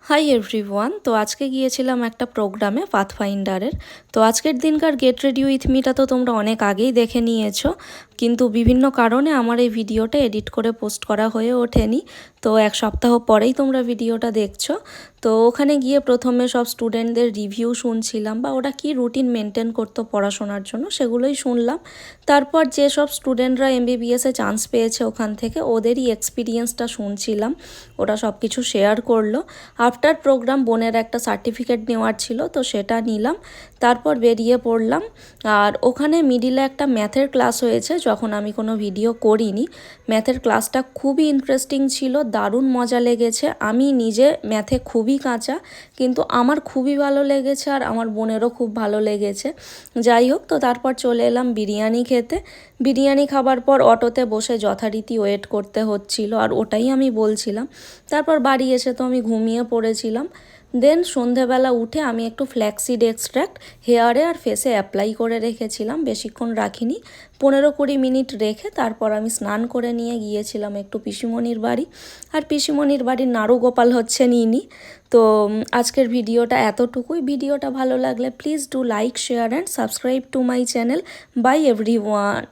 Hi everyone. তো আজকে গিয়েছিলাম একটা প্রোগ্রামে পাথফাইন্ডারের। তো আজকের দিনকার গেট রেডি উইথ মিটা তো তোমরা অনেক আগেই দেখে নিয়েছো, কিন্তু বিভিন্ন কারণে আমার এই ভিডিওটা এডিট করে পোস্ট করা হয়ে ওঠেনি। তো এক সপ্তাহ পরেই তোমরা ভিডিওটা দেখছো। তো ওখানে গিয়ে প্রথমে সব স্টুডেন্টদের রিভিউ শুনছিলাম, বা ওরা কি রুটিন মেনটেন করতো পড়াশোনার জন্য সেগুলোই শুনলাম। তারপর যেসব স্টুডেন্টরা এমবিবিএসে চান্স পেয়েছে ওখান থেকে ওদেরই এক্সপিরিয়েন্সটা শুনছিলাম। ওরা সব কিছু শেয়ার করলো। আফটার প্রোগ্রাম বোনের একটা সার্টিফিকেট নেওয়ার ছিল, তো সেটা নিলাম। তারপর বেরিয়ে পড়লাম। আর ওখানে মিডিলে একটা ম্যাথের ক্লাস হয়েছে, যখন আমি কোনো ভিডিও করিনি। ম্যাথের ক্লাসটা খুবই ইন্টারেস্টিং ছিল, দারুণ মজা লেগেছে। আমি নিজে ম্যাথে খুবই কাঁচা, কিন্তু আমার খুবই ভালো লেগেছে আর আমার বোনেরও খুব ভালো লেগেছে। যাই হোক, তো তারপর চলে এলাম বিরিয়ানি খেতে। বিরিয়ানি খাবার পর অটোতে বসে যথারীতি ওয়েট করতে হচ্ছিল, আর ওটাই আমি বলছিলাম। তারপর বাড়ি এসে তো আমি ঘুমিয়ে পড়েছিলাম। দেন সন্ধেবেলা উঠে আমি একটু ফ্ল্যাক্সিড এক্সট্র্যাক্ট হেয়ারে আর ফেসে অ্যাপ্লাই করে রেখেছিলাম, বেশিক্ষণ রাখিনি। 15-20 মিনিট রেখে তারপর আমি স্নান করে নিয়ে গিয়েছিলাম একটু পিসিমণির বাড়ি। আর পিসিমণির বাড়ির নাড়ু গোপাল হচ্ছেন ইনি। তো আজকের ভিডিওটা এতটুকুই। ভিডিওটা ভালো লাগলে please do like, share and subscribe to my channel. By everyone.